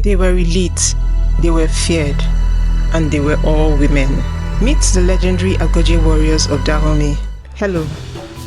They were elite, they were feared, and they were all women. Meet the legendary Agojie Warriors of Dahomey. Hello,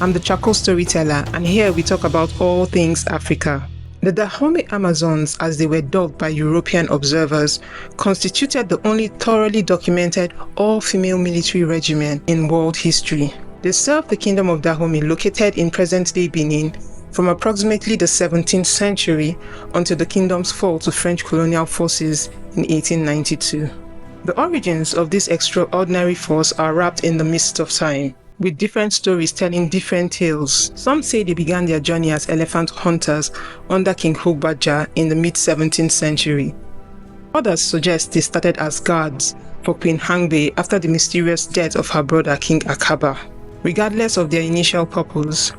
I'm the Charcoal Storyteller, and here we talk about all things Africa. The Dahomey Amazons, as they were dubbed by European observers, constituted the only thoroughly documented all-female military regiment in world history. They served the Kingdom of Dahomey, located in present-day Benin, from approximately the 17th century until the kingdom's fall to French colonial forces in 1892. The origins of this extraordinary force are wrapped in the mist of time, with different stories telling different tales. Some say they began their journey as elephant hunters under King Agojie in the mid-17th century. Others suggest they started as guards for Queen Hangbe after the mysterious death of her brother King Akaba. Regardless of their initial purpose,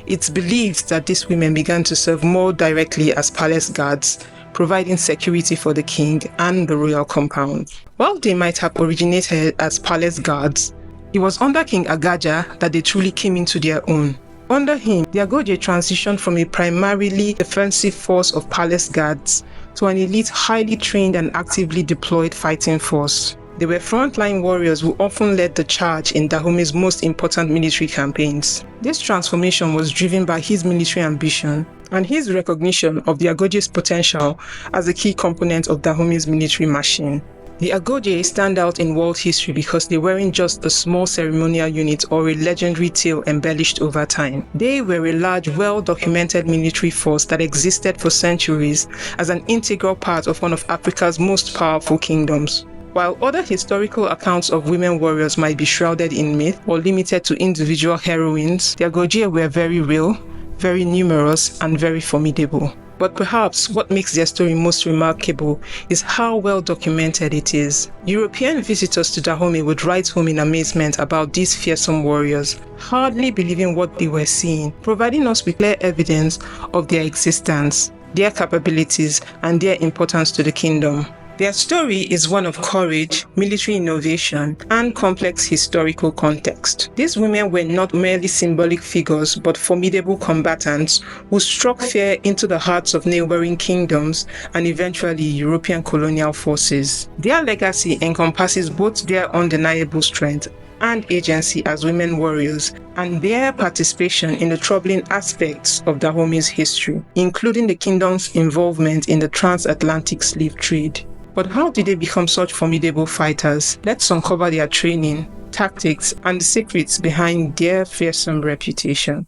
it's believed that these women began to serve more directly as palace guards, providing security for the king and the royal compound. While they might have originated as palace guards, it was under King Agojie that they truly came into their own. Under him, the Agojie transitioned from a primarily defensive force of palace guards to an elite, highly trained and actively deployed fighting force. They were frontline warriors who often led the charge in Dahomey's most important military campaigns. This transformation was driven by his military ambition and his recognition of the Agojie's potential as a key component of Dahomey's military machine. The Agojie stand out in world history because they weren't just a small ceremonial unit or a legendary tale embellished over time. They were a large, well-documented military force that existed for centuries as an integral part of one of Africa's most powerful kingdoms. While other historical accounts of women warriors might be shrouded in myth or limited to individual heroines, the Agojie were very real, very numerous, and very formidable. But perhaps what makes their story most remarkable is how well documented it is. European visitors to Dahomey would write home in amazement about these fearsome warriors, hardly believing what they were seeing, providing us with clear evidence of their existence, their capabilities, and their importance to the kingdom. Their story is one of courage, military innovation, and complex historical context. These women were not merely symbolic figures, but formidable combatants who struck fear into the hearts of neighboring kingdoms and eventually European colonial forces. Their legacy encompasses both their undeniable strength and agency as women warriors, and their participation in the troubling aspects of Dahomey's history, including the kingdom's involvement in the transatlantic slave trade. But how did they become such formidable fighters? Let's uncover their training, tactics, and the secrets behind their fearsome reputation.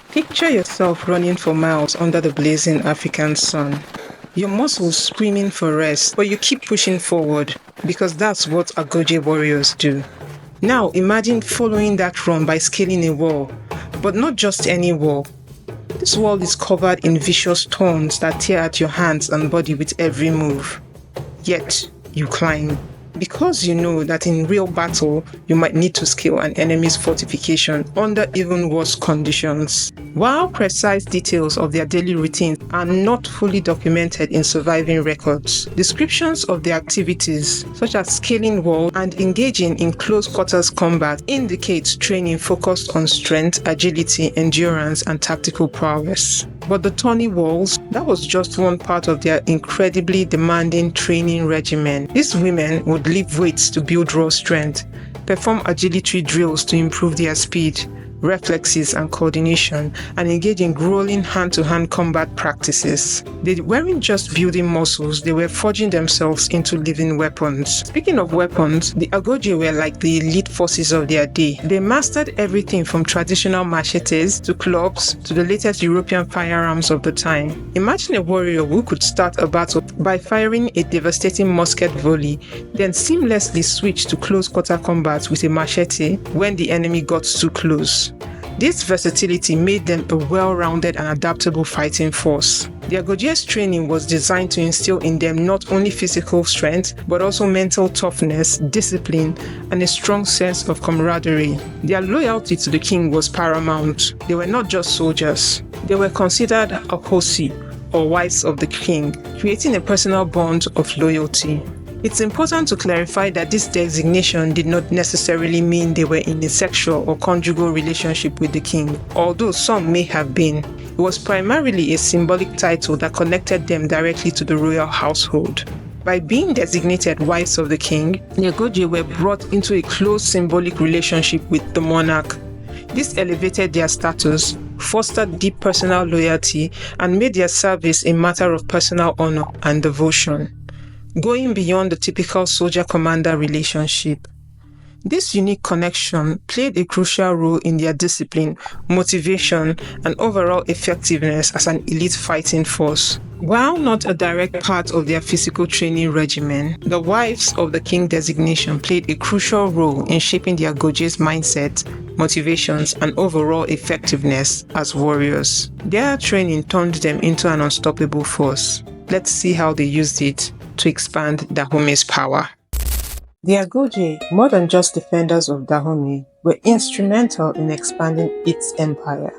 Picture yourself running for miles under the blazing African sun. Your muscles screaming for rest, but you keep pushing forward because that's what Agojie warriors do. Now imagine following that run by scaling a wall, but not just any wall. This wall is covered in vicious thorns that tear at your hands and body with every move. Yet, you climb, because you know that in real battle, you might need to scale an enemy's fortification under even worse conditions. While precise details of their daily routines are not fully documented in surviving records, descriptions of their activities, such as scaling walls and engaging in close quarters combat, indicates training focused on strength, agility, endurance, and tactical prowess. But the thorny walls, that was just one part of their incredibly demanding training regimen. These women would lift weights to build raw strength, perform agility drills to improve their speed, reflexes, and coordination, and engage in grueling hand-to-hand combat practices. They weren't just building muscles, they were forging themselves into living weapons. Speaking of weapons, the Agojie were like the elite forces of their day. They mastered everything from traditional machetes to clubs to the latest European firearms of the time. Imagine a warrior who could start a battle by firing a devastating musket volley, then seamlessly switch to close-quarter combat with a machete when the enemy got too close. This versatility made them a well-rounded and adaptable fighting force. The Agojie's training was designed to instill in them not only physical strength, but also mental toughness, discipline, and a strong sense of camaraderie. Their loyalty to the king was paramount. They were not just soldiers. They were considered Agojie, or wives of the king, creating a personal bond of loyalty. It's important to clarify that this designation did not necessarily mean they were in a sexual or conjugal relationship with the king, although some may have been. It was primarily a symbolic title that connected them directly to the royal household. By being designated wives of the king, the Agojie were brought into a close symbolic relationship with the monarch. This elevated their status, fostered deep personal loyalty, and made their service a matter of personal honor and devotion, going beyond the typical soldier-commander relationship. This unique connection played a crucial role in their discipline, motivation, and overall effectiveness as an elite fighting force. While not a direct part of their physical training regimen, the wives of the king designation played a crucial role in shaping the Agojie's mindset, motivations, and overall effectiveness as warriors. Their training turned them into an unstoppable force. Let's see how they used it to expand Dahomey's power. The Agojie, more than just defenders of Dahomey, were instrumental in expanding its empire.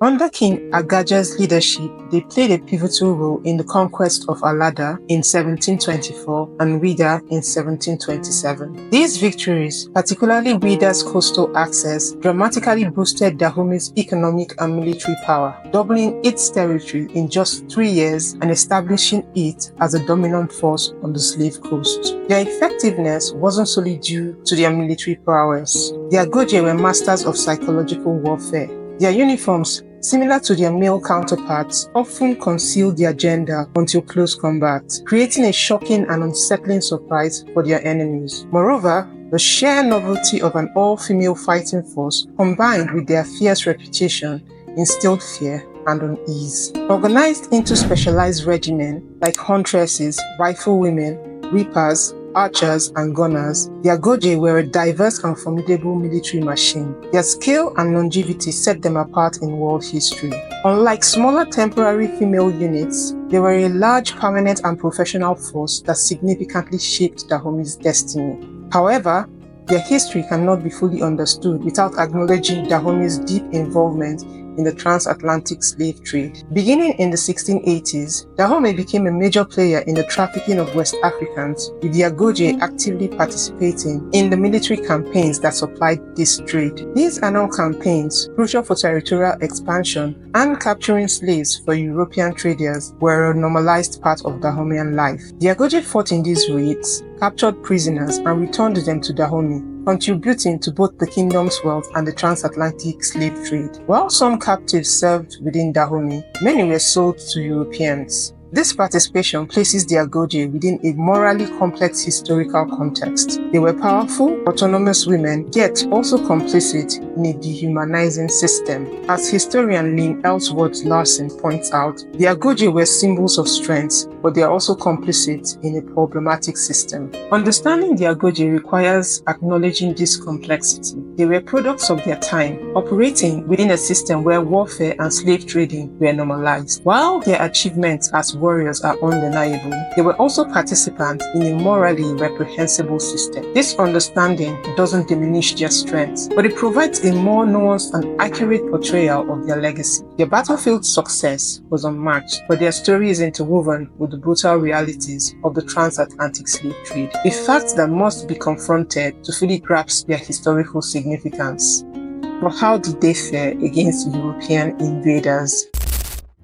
Under King Agajie's leadership, they played a pivotal role in the conquest of Alada in 1724 and Ouidah in 1727. These victories, particularly Ouidah's coastal access, dramatically boosted Dahomey's economic and military power, doubling its territory in just 3 years and establishing it as a dominant force on the slave coast. Their effectiveness wasn't solely due to their military prowess. The Agojie were masters of psychological warfare. Their uniforms, similar to their male counterparts, often concealed their gender until close combat, creating a shocking and unsettling surprise for their enemies. Moreover, the sheer novelty of an all-female fighting force, combined with their fierce reputation, instilled fear and unease. Organized into specialized regiments like huntresses, riflewomen, reapers, archers, and gunners, the Agojie were a diverse and formidable military machine. Their skill and longevity set them apart in world history. Unlike smaller temporary female units, they were a large, permanent, and professional force that significantly shaped Dahomey's destiny. However, their history cannot be fully understood without acknowledging Dahomey's deep involvement in the transatlantic slave trade. Beginning in the 1680s, Dahomey became a major player in the trafficking of West Africans, with the Agojie actively participating in the military campaigns that supplied this trade. These annual campaigns, crucial for territorial expansion and capturing slaves for European traders, were a normalized part of Dahomean life. The Agojie fought in these raids, captured prisoners, and returned them to Dahomey, contributing to both the kingdom's wealth and the transatlantic slave trade. While some captives served within Dahomey, many were sold to Europeans. This participation places the Agojie within a morally complex historical context. They were powerful, autonomous women, yet also complicit in a dehumanizing system. As historian Lynn Ellsworth-Larsen points out, the Agojie were symbols of strength, but they are also complicit in a problematic system. Understanding the Agojie requires acknowledging this complexity. They were products of their time, operating within a system where warfare and slave trading were normalized. While their achievements as warriors are undeniable, they were also participants in a morally reprehensible system. This understanding doesn't diminish their strengths, but it provides a more nuanced and accurate portrayal of their legacy. Their battlefield success was unmatched, but their story is interwoven with the brutal realities of the transatlantic slave trade, a fact that must be confronted to fully grasp their historical significance. But how did they fare against European invaders?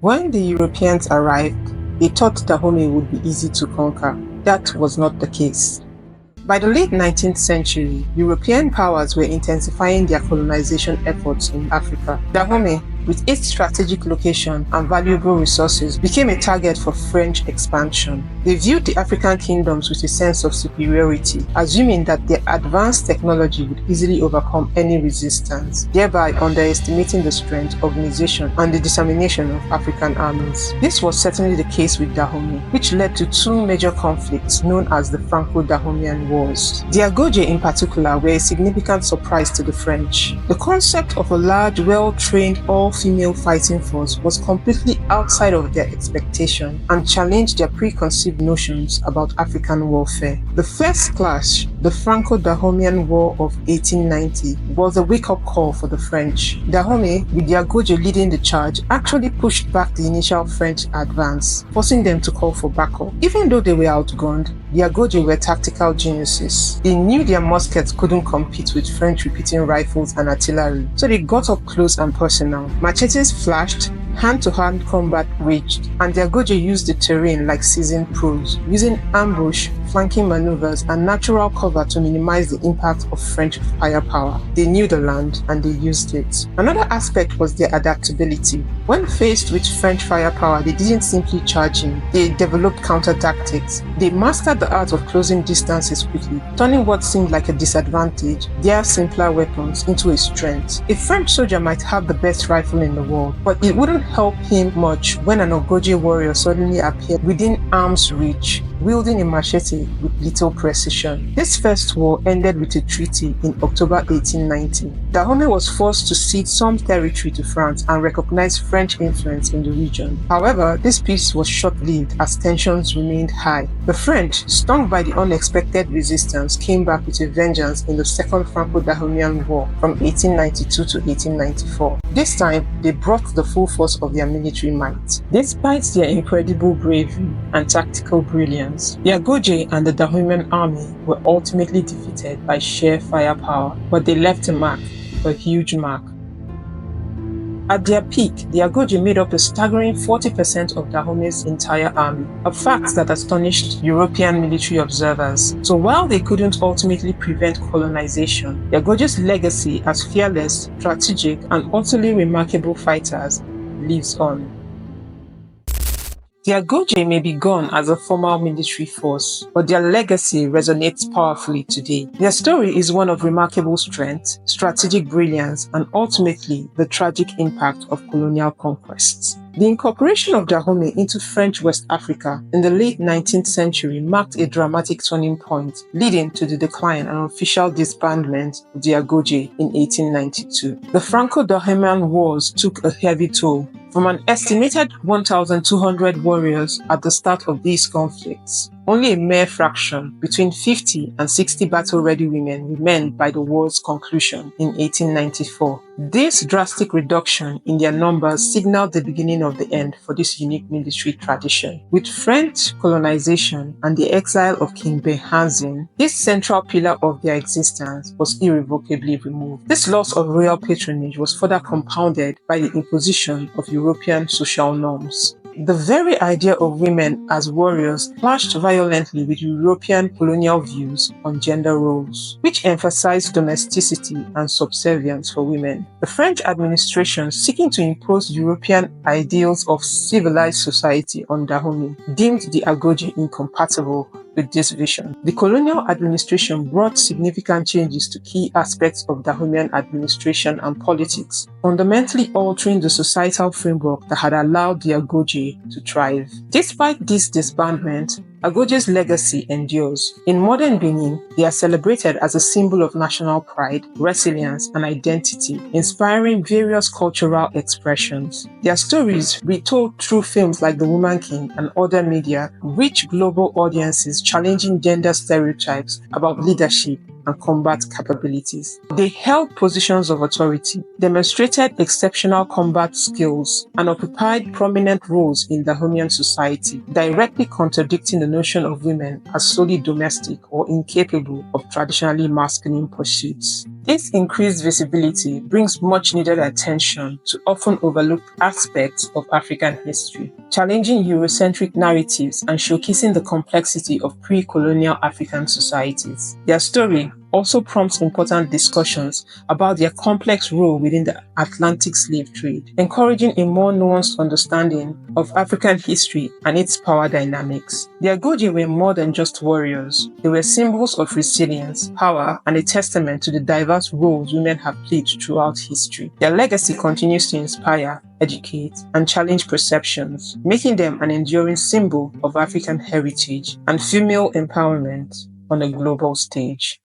When the Europeans arrived, they thought Dahomey would be easy to conquer. That was not the case. By the late 19th century, European powers were intensifying their colonization efforts in Africa. Dahomey, with its strategic location and valuable resources, became a target for French expansion. They viewed the African kingdoms with a sense of superiority, assuming that their advanced technology would easily overcome any resistance, thereby underestimating the strength, organization, and the determination of African armies. This was certainly the case with Dahomey, which led to two major conflicts known as the Franco-Dahomean Wars. The Agojie in particular were a significant surprise to the French. The concept of a large, well-trained, all-female fighting force was completely outside of their expectation and challenged their preconceived notions about African warfare. The first clash, the Franco-Dahomean War of 1890, was a wake-up call for the French. Dahomey, with the Agojie leading the charge, actually pushed back the initial French advance, forcing them to call for backup. Even though they were outgunned, the Agojie were tactical geniuses. They knew their muskets couldn't compete with French repeating rifles and artillery, so they got up close and personal. Machetes flashed, Hand-to-hand combat raged, and the Agojie used the terrain like seasoned pros, using ambush, flanking maneuvers, and natural cover to minimize the impact of French firepower. They knew the land and they used it. Another aspect was their adaptability. When faced with French firepower, they didn't simply charge in. They developed counter-tactics. They mastered the art of closing distances quickly, turning what seemed like a disadvantage, their simpler weapons, into a strength. A French soldier might have the best rifle in the world, but it wouldn't help him much when an Agojie warrior suddenly appeared within arm's reach, wielding a machete with little precision. This first war ended with a treaty in October 1890. Dahomey was forced to cede some territory to France and recognize French influence in the region. However, this peace was short-lived as tensions remained high. The French, stung by the unexpected resistance, came back with a vengeance in the Second Franco-Dahomean War from 1892 to 1894. This time, they brought the full force of their military might. Despite their incredible bravery and tactical brilliance, the Agojie and the Dahomean army were ultimately defeated by sheer firepower, but they left a mark, a huge mark. At their peak, the Agojie made up a staggering 40% of Dahomey's entire army, a fact that astonished European military observers. So while they couldn't ultimately prevent colonization, the Agojie's legacy as fearless, strategic, and utterly remarkable fighters lives on. The Agojie may be gone as a formal military force, but their legacy resonates powerfully today. Their story is one of remarkable strength, strategic brilliance, and ultimately the tragic impact of colonial conquests. The incorporation of Dahomey into French West Africa in the late 19th century marked a dramatic turning point, leading to the decline and official disbandment of the Agojie in 1892. The Franco-Dahomean Wars took a heavy toll. From an estimated 1,200 warriors at the start of these conflicts, only a mere fraction, between 50 and 60 battle-ready women, remained by the war's conclusion in 1894. This drastic reduction in their numbers signaled the beginning of the end for this unique military tradition. With French colonization and the exile of King Benin, this central pillar of their existence was irrevocably removed. This loss of royal patronage was further compounded by the imposition of European social norms. The very idea of women as warriors clashed violently with European colonial views on gender roles, which emphasized domesticity and subservience for women. The French administration, seeking to impose European ideals of civilized society on Dahomey, deemed the Agojie incompatible with this vision. The colonial administration brought significant changes to key aspects of Dahomean administration and politics, fundamentally altering the societal framework that had allowed the Agojie to thrive. Despite this disbandment, Agojie's legacy endures. In modern Benin, they are celebrated as a symbol of national pride, resilience, and identity, inspiring various cultural expressions. Their stories, retold through films like The Woman King and other media, reach global audiences challenging gender stereotypes about leadership and combat capabilities. They held positions of authority, demonstrated exceptional combat skills, and occupied prominent roles in Dahomean society, directly contradicting the notion of women as solely domestic or incapable of traditionally masculine pursuits. This increased visibility brings much-needed attention to often overlooked aspects of African history, challenging Eurocentric narratives and showcasing the complexity of pre-colonial African societies. Their story also prompts important discussions about their complex role within the Atlantic slave trade, encouraging a more nuanced understanding of African history and its power dynamics. The Agojie were more than just warriors. They were symbols of resilience, power, and a testament to the diverse roles women have played throughout history. Their legacy continues to inspire, educate, and challenge perceptions, making them an enduring symbol of African heritage and female empowerment on a global stage.